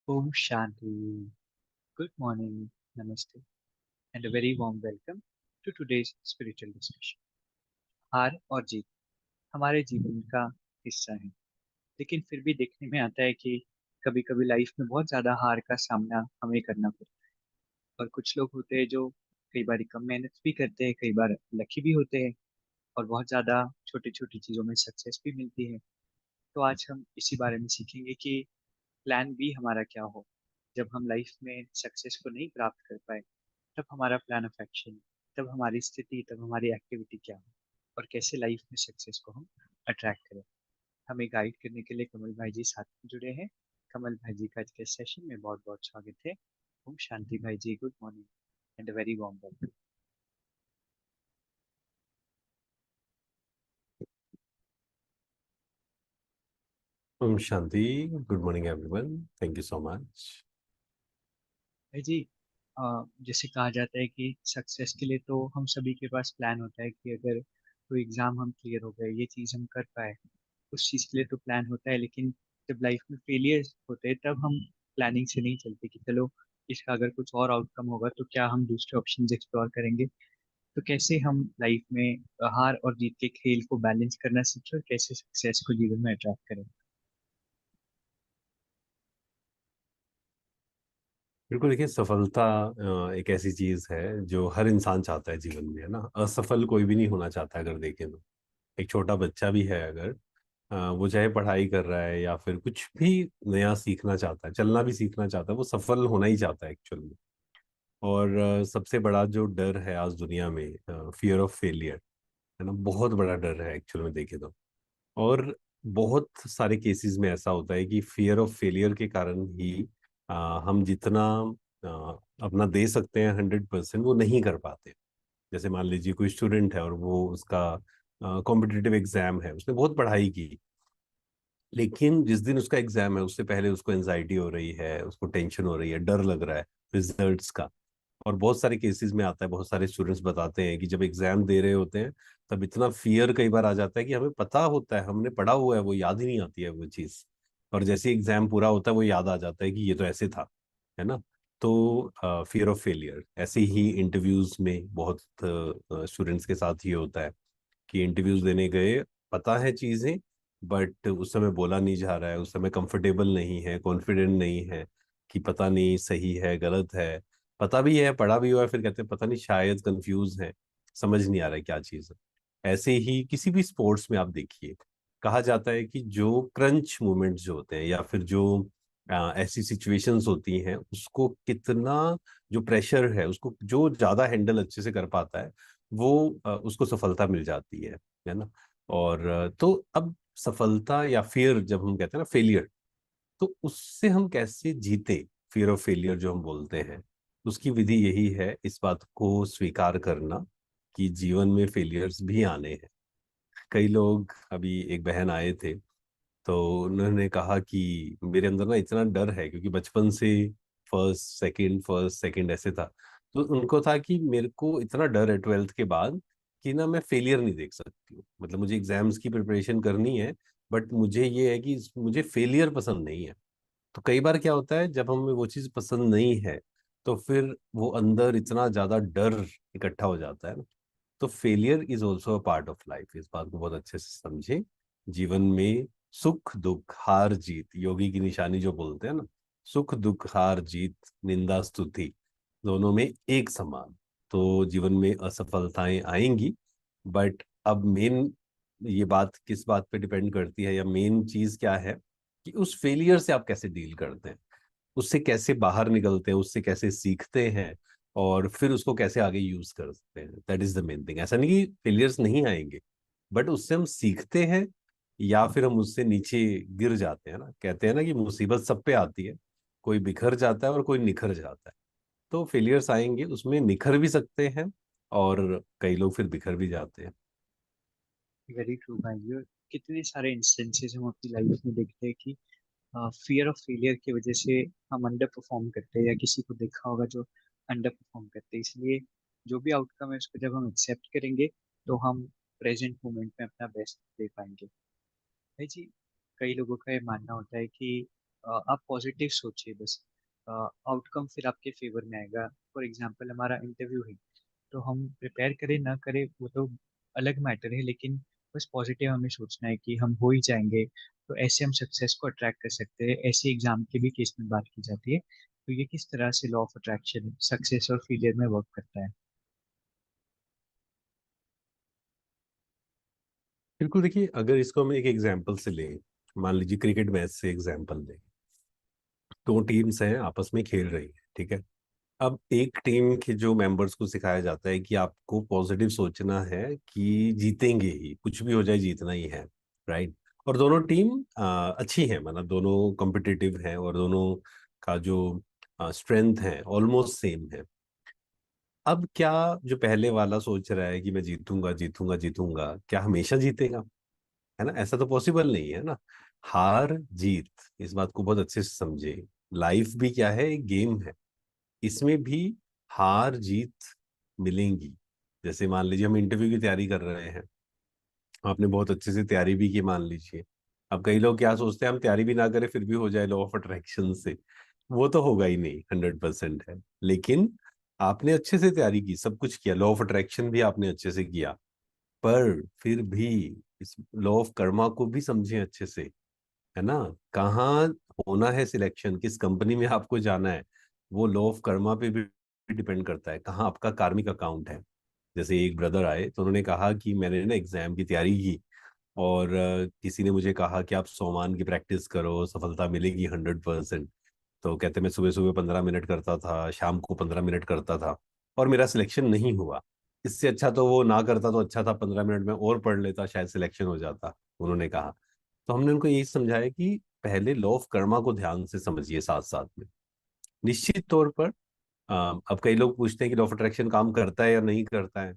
Om Shanti. Good morning, Namaste, and a very warm welcome to today's spiritual discussion. हार और जीत हमारे जीवन का हिस्सा है, लेकिन फिर भी देखने में आता है कि कभी-कभी लाइफ में बहुत ज़्यादा हार का सामना हमें करना पड़ता है। और कुछ लोग होते हैं जो कई बार कम मेहनत भी करते हैं, कई बार लकी भी होते हैं और बहुत ज़्यादा छोटी-छोटी चीज़ों में सक्सेस भी मिलती है। तो आज हम इसी बारे में सीखेंगे कि प्लान बी हमारा क्या हो जब हम लाइफ में सक्सेस को नहीं प्राप्त कर पाए। तब हमारा प्लान ऑफ एक्शन, तब हमारी स्थिति, तब हमारी एक्टिविटी क्या हो और कैसे लाइफ में सक्सेस को हम अट्रैक्ट करें। हमें गाइड करने के लिए कमल भाई जी साथ में जुड़े हैं। कमल भाई जी का आज के सेशन में बहुत बहुत स्वागत है। ओम शांति भाई जी, good morning and a very warm welcome. Om Shanti. Good morning, everyone. Thank you so much. भाई जी, जैसे कहा जाता है कि सक्सेस के लिए तो हम सभी के पास प्लान होता है कि अगर कोई एग्जाम हम क्लियर हो गए, ये चीज़ हम कर पाए, उस चीज़ के लिए तो प्लान होता है। लेकिन जब लाइफ में फेलियर्स होते हैं तब हम प्लानिंग से नहीं चलते कि चलो इसका अगर कुछ और आउटकम होगा तो क्या हम दूसरे ऑप्शंस एक्सप्लोर करेंगे। तो कैसे हम लाइफ में हार और जीत के खेल को बैलेंस करना सीखें और कैसे सक्सेस को जीवन में अट्रैक्ट करें। बिल्कुल देखिए सफलता एक ऐसी चीज है जो हर इंसान चाहता है जीवन में, है ना। असफल कोई भी नहीं होना चाहता अगर देखें तो। एक छोटा बच्चा भी है अगर वो चाहे पढ़ाई कर रहा है या फिर कुछ भी नया सीखना चाहता है, चलना भी सीखना चाहता है, वो सफल होना ही चाहता है एक्चुअल में। और सबसे बड़ा जो डर है आज दुनिया में, फियर ऑफ फेलियर, है ना, बहुत बड़ा डर है एक्चुअल में देखे तो। और बहुत सारे केसेस में ऐसा होता है कि फियर ऑफ फेलियर के कारण ही हम जितना अपना दे सकते हैं 100% वो नहीं कर पाते। जैसे मान लीजिए कोई स्टूडेंट है और वो उसका कॉम्पिटिटिव एग्जाम है, उसने बहुत पढ़ाई की, लेकिन जिस दिन उसका एग्जाम है उससे पहले उसको एनजाइटी हो रही है, उसको टेंशन हो रही है, डर लग रहा है रिजल्ट्स का। और बहुत सारे केसेस में आता है, बहुत सारे स्टूडेंट्स बताते हैं कि जब एग्जाम दे रहे होते हैं तब इतना फियर कई बार आ जाता है कि हमें पता होता है, हमने पढ़ा हुआ है, वो याद ही नहीं आती है वो चीज़। और जैसे एग्जाम पूरा होता है वो याद आ जाता है कि ये तो ऐसे था, है ना। तो फियर ऑफ फेलियर ऐसे ही इंटरव्यूज में बहुत स्टूडेंट्स के साथ ये होता है कि इंटरव्यूज देने गए, पता है चीजें, बट उस समय बोला नहीं जा रहा है, उस समय कंफर्टेबल नहीं है, कॉन्फिडेंट नहीं है कि पता नहीं सही है गलत है। पता भी है, पढ़ा भी हुआ है, फिर कहते हैं पता नहीं, शायद कंफ्यूज है, समझ नहीं आ रहा है क्या चीज़ है। ऐसे ही किसी भी स्पोर्ट्स में आप देखिए, कहा जाता है कि जो क्रंच मोमेंट्स जो होते हैं या फिर जो ऐसी सिचुएशंस होती हैं उसको कितना, जो प्रेशर है उसको जो ज्यादा हैंडल अच्छे से कर पाता है वो उसको सफलता मिल जाती है ना। और तो अब सफलता या फियर जब हम कहते हैं ना फेलियर, तो उससे हम कैसे जीते, फियर ऑफ फेलियर जो हम बोलते हैं, उसकी विधि यही है, इस बात को स्वीकार करना कि जीवन में फेलियर्स भी आने हैं। कई लोग, अभी एक बहन आए थे तो उन्होंने कहा कि मेरे अंदर ना इतना डर है क्योंकि बचपन से फर्स्ट सेकंड ऐसे था। तो उनको था कि मेरे को इतना डर है ट्वेल्थ के बाद कि ना मैं फेलियर नहीं देख सकती हूँ, मतलब मुझे एग्जाम्स की प्रिपरेशन करनी है, बट मुझे ये है कि मुझे फेलियर पसंद नहीं है। तो कई बार क्या होता है जब हमें वो चीज़ पसंद नहीं है तो फिर वो अंदर इतना ज्यादा डर इकट्ठा हो जाता है ना। तो failure is also a part of life, इस बात को बहुत अच्छे से समझे। जीवन में सुख दुख हार जीत, योगी की निशानी जो बोलते हैं ना, सुख दुख हार जीत, निंदा स्तुति, दोनों में एक समान। तो जीवन में असफलताएं आएंगी, बट अब मेन ये बात किस बात पे डिपेंड करती है, या मेन चीज क्या है कि उस फेलियर से आप कैसे डील करते हैं, उससे कैसे बाहर निकलते हैं, उससे कैसे सीखते हैं, और फिर उसको कैसे आगे यूज करते हैं। That is the main thing. ऐसा नहीं कि फेलियर्स नहीं आएंगे, बट उससे हम सीखते हैं या फिर हम उससे नीचे गिर जाते हैं ना। कहते हैं ना कि मुसीबत सब पे आती है, कोई बिखर जाता है और कोई निखर जाता है। तो फेलियर्स आएंगे, उसमें निखर भी सकते हैं और कई लोग फिर बिखर भी जाते हैं। वेरी ट्रू भाई। और कितने सारे इंस्टेंसेस हम अपनी लाइफ में देखते हैं कि फियर ऑफ फेलियर की वजह से हम अंडर परफॉर्म करते हैं या किसी को देखा होगा जो अंडर परफॉर्म करते हैं। इसलिए जो भी आउटकम है उसको जब हम एक्सेप्ट करेंगे तो हम प्रेजेंट मोमेंट में अपना बेस्ट दे पाएंगे। भाई जी, कई लोगों का ये मानना होता है कि आप पॉजिटिव सोचिए बस। आउटकम फिर आपके फेवर में आएगा। फॉर एग्जांपल हमारा इंटरव्यू है, तो हम प्रिपेयर करें ना करें वो तो अलग मैटर है, लेकिन बस पॉजिटिव हमें सोचना है कि हम हो ही जाएंगे। तो ऐसे हम सक्सेस को अट्रैक्ट कर सकते हैं। ऐसे एग्जाम के भी केस में बात की जाती है। तो ये किस तरह से लॉ ऑफ अट्रैक्शन सक्सेस और फेलियर में वर्क करता है। बिल्कुल, देखिए अगर इसको हम एक एग्जांपल से लें, मान लीजिए क्रिकेट मैच से एग्जांपल लें। दो टीम्स हैं, आपस में खेल रही है, ठीक है। अब एक टीम के जो मेंबर्स को सिखाया जाता है कि आपको पॉजिटिव सोचना है कि जीतेंगे ही, कुछ भी हो जाए जीतना ही है, राइट। और दोनों टीम अच्छी है, मतलब दोनों कॉम्पिटिटिव हैं और दोनों का जो स्ट्रेंथ है ऑलमोस्ट सेम है। अब क्या जो पहले वाला सोच रहा है कि मैं जीतूंगा जीतूंगा जीतूंगा, क्या हमेशा जीतेगा? है ना, ऐसा तो पॉसिबल नहीं है ना। हार जीत, इस बात को बहुत अच्छे से समझे। लाइफ भी क्या है, एक गेम है। इसमें भी हार जीत मिलेंगी। जैसे मान लीजिए हम इंटरव्यू की तैयारी कर रहे हैं, आपने बहुत अच्छे से तैयारी भी की मान लीजिए। अब कई लोग क्या सोचते हैं, हम तैयारी भी ना करें फिर भी हो जाए लॉ ऑफ अट्रैक्शन से। वो तो होगा ही नहीं, 100% है। लेकिन आपने अच्छे से तैयारी की, सब कुछ किया, लॉ ऑफ अट्रैक्शन भी आपने अच्छे से किया, पर फिर भी इस लॉ ऑफ कर्मा को भी समझें अच्छे से। है ना, कहाँ होना है सिलेक्शन, किस कंपनी में आपको जाना है, वो लॉ ऑफ कर्मा पे भी डिपेंड करता है, कहाँ आपका कार्मिक अकाउंट है। जैसे एक ब्रदर आए तो उन्होंने कहा कि मैंने ना एग्जाम की तैयारी की, और किसी ने मुझे कहा कि आप सोमान की प्रैक्टिस करो, सफलता मिलेगी 100%। तो कहते मैं सुबह सुबह 15 मिनट करता था, शाम को 15 मिनट करता था, और मेरा सिलेक्शन नहीं हुआ। इससे अच्छा तो वो ना करता तो अच्छा था, 15 मिनट में और पढ़ लेता, शायद सिलेक्शन हो जाता, उन्होंने कहा। तो हमने उनको यही समझाया कि पहले लॉ ऑफ कर्मा को ध्यान से समझिए साथ साथ में। निश्चित तौर पर अब कई लोग पूछते हैं कि लॉ ऑफ अट्रैक्शन काम करता है या नहीं करता है,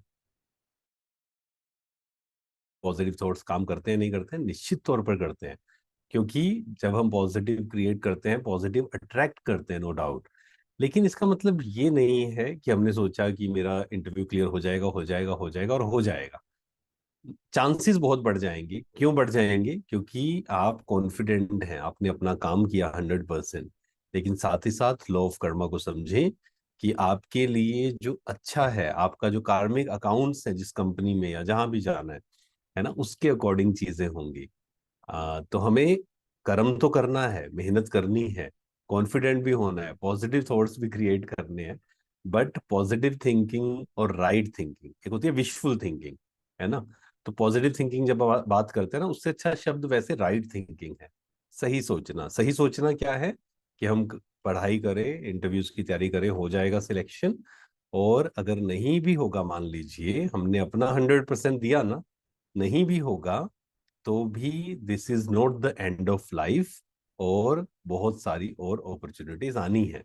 पॉजिटिव थॉट्स काम करते हैं नहीं करते हैं? निश्चित तौर पर करते हैं। क्योंकि जब हम पॉजिटिव क्रिएट करते हैं, पॉजिटिव अट्रैक्ट करते हैं, नो डाउट। लेकिन इसका मतलब ये नहीं है कि हमने सोचा कि मेरा इंटरव्यू क्लियर हो जाएगा हो जाएगा हो जाएगा और हो जाएगा। चांसेस बहुत बढ़ जाएंगे। क्यों बढ़ जाएंगे? क्योंकि आप कॉन्फिडेंट हैं, आपने अपना काम किया 100%। लेकिन साथ ही साथ लॉ ऑफ कर्मा को समझें कि आपके लिए जो अच्छा है, आपका जो कार्मिक अकाउंट्स है जिस कंपनी में या जहां भी जाना है ना, उसके अकॉर्डिंग चीजें होंगी। तो हमें कर्म तो करना है, मेहनत करनी है, कॉन्फिडेंट भी होना है, पॉजिटिव थॉट्स भी क्रिएट करने हैं। बट पॉजिटिव थिंकिंग और राइट थिंकिंग, एक होती है विशफुल थिंकिंग, है ना। तो पॉजिटिव थिंकिंग जब बात करते हैं ना, उससे अच्छा शब्द वैसे राइट थिंकिंग है। सही सोचना, सही सोचना क्या है कि हम पढ़ाई करें, इंटरव्यूज की तैयारी करें, हो जाएगा सिलेक्शन। और अगर नहीं भी होगा, मान लीजिए हमने अपना 100% दिया ना, नहीं भी होगा, तो भी this is not the end of life. और बहुत सारी और अपॉर्चुनिटीज आनी है।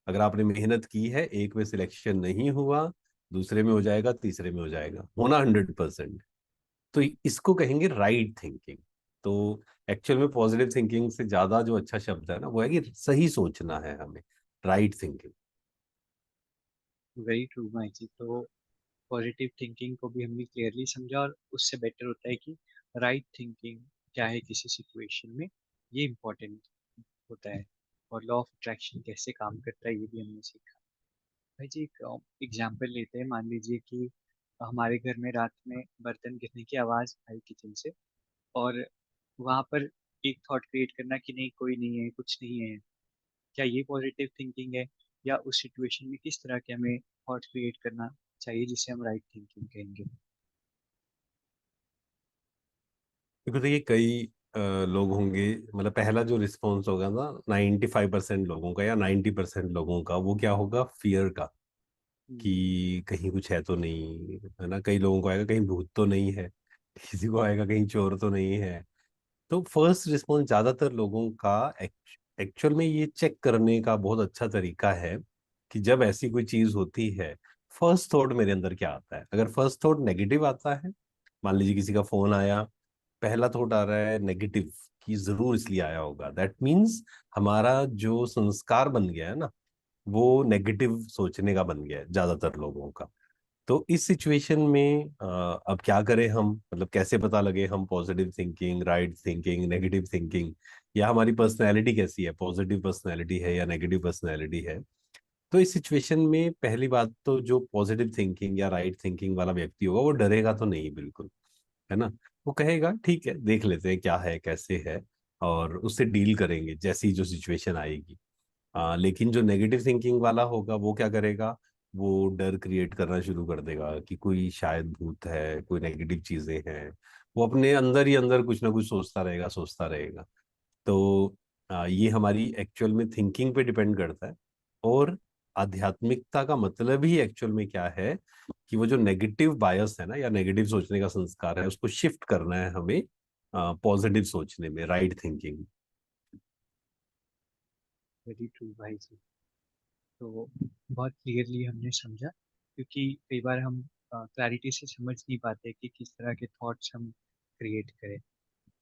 अगर आपने मेहनत की है, एक में सिलेक्शन नहीं हुआ, दूसरे में हो जाएगा, तीसरे में हो जाएगा, होना 100%। तो इसको कहेंगे राइट थिंकिंग। तो एक्चुअल में पॉजिटिव थिंकिंग से ज्यादा जो अच्छा शब्द है ना, वो है कि सही सोचना है हमें, राइट थिंकिंग। वेरी ट्रू माई जी। तो पॉजिटिव थिंकिंग को भी हमने क्लियरली समझा, और उससे बेटर होता है कि राइट थिंकिंग क्या है किसी सिचुएशन में, ये इम्पोर्टेंट होता है। और लॉ ऑफ अट्रैक्शन कैसे काम करता है ये भी हमने सीखा। भाई जी एक एग्जाम्पल लेते हैं। मान लीजिए कि हमारे घर में रात में बर्तन गिरने की आवाज़ आई किचन से, और वहाँ पर एक थॉट क्रिएट करना कि नहीं कोई नहीं है, कुछ नहीं है। क्या ये पॉजिटिव थिंकिंग है? या उस सिचुएशन में किस तरह के हमें थॉट क्रिएट करना चाहिए जिसे हम राइट थिंकिंग कहेंगे। देखो, देखिए कई लोग होंगे, मतलब पहला जो रिस्पॉन्स होगा ना 95% लोगों का या 90% लोगों का, वो क्या होगा, फियर का। हम्म, कि कहीं कुछ है तो नहीं, है ना। कई लोगों को आएगा कहीं भूत तो नहीं है, किसी को आएगा कहीं चोर तो नहीं है। तो फर्स्ट रिस्पॉन्स ज्यादातर लोगों का एक्चुअल में ये चेक करने का बहुत अच्छा तरीका है कि जब ऐसी कोई चीज होती है, फर्स्ट थॉट मेरे अंदर क्या आता है। अगर फर्स्ट थॉट नेगेटिव आता है, मान लीजिए किसी का फोन आया, पहला थॉट आ रहा है नेगेटिव, कि जरूर इसलिए आया होगा, दैट मीन्स हमारा जो संस्कार बन गया है ना, वो नेगेटिव सोचने का बन गया है ज्यादातर लोगों का। तो इस सिचुएशन में अब क्या करें हम, मतलब कैसे पता लगे हम positive thinking, right thinking, negative thinking. या हमारी पर्सनैलिटी कैसी है, पॉजिटिव पर्सनैलिटी है या नेगेटिव पर्सनैलिटी है। तो इस सिचुएशन में पहली बात तो जो पॉजिटिव थिंकिंग या राइट थिंकिंग वाला व्यक्ति होगा वो डरेगा तो नहीं, बिल्कुल, है ना। वो कहेगा ठीक है, देख लेते हैं क्या है कैसे है, और उससे डील करेंगे जैसी जो सिचुएशन आएगी। लेकिन जो नेगेटिव थिंकिंग वाला होगा वो क्या करेगा, वो डर क्रिएट करना शुरू कर देगा कि कोई शायद भूत है, कोई नेगेटिव चीजें हैं। वो अपने अंदर ही अंदर कुछ ना कुछ सोचता रहेगा, सोचता रहेगा। तो ये हमारी एक्चुअल में थिंकिंग पे डिपेंड करता है। और आध्यात्मिकता का मतलब ही एक्चुअल में क्या है कि वो जो नेगेटिव बायस है ना, या नेगेटिव सोचने का संस्कार है, उसको शिफ्ट करना है हमें पॉजिटिव सोचने में, राइट थिंकिंग। वेरी ट्रू भाई जी। तो बहुत क्लियरली हमने समझा, क्योंकि कई बार हम क्लैरिटी से समझ नहीं पाते कि किस तरह के थॉट्स हम क्रिएट करें।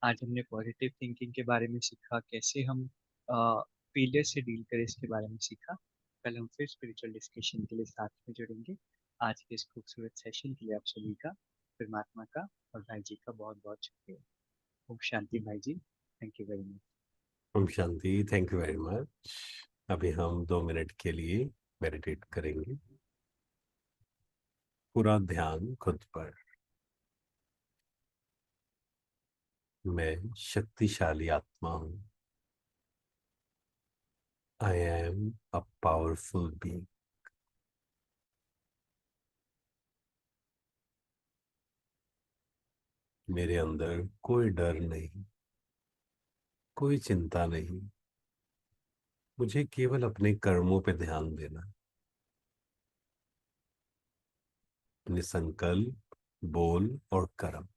आज हमने पॉजिटिव थिंकिंग के बारे में सीखा, कैसे हम फेलियर से डील करें इसके बारे में सीखा। कल हम फिर स्पिरिचुअल डिस्कशन के लिए साथ में जुड़ेंगे। आज के इस खूबसूरत सेशन के लिए आप सभी का, परमात्मा का और भाई जी का बहुत बहुत शुक्रिया। ओम शांति भाई जी, थैंक यू वेरी मच। ओम शांति, थैंक यू वेरी मच। अभी हम 2 मिनट के लिए मेडिटेट करेंगे। पूरा ध्यान खुद पर। मैं शक्तिशाली आत्मा हूँ। I am a powerful being. मेरे अंदर कोई डर नहीं, कोई चिंता नहीं। मुझे केवल अपने कर्मों पे ध्यान देना है। अपने संकल्प, बोल और कर्म,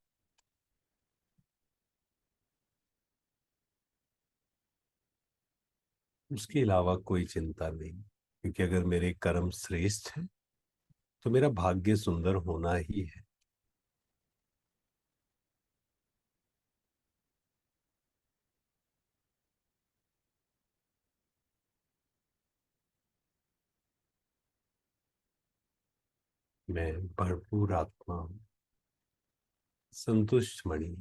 उसके अलावा कोई चिंता नहीं। क्योंकि अगर मेरे कर्म श्रेष्ठ हैं तो मेरा भाग्य सुंदर होना ही है। मैं भरपूर आत्मा हूँ, संतुष्ट मणि।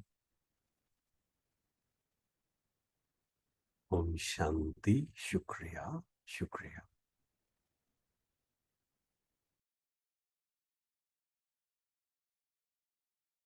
ओम शांति। शुक्रिया, शुक्रिया।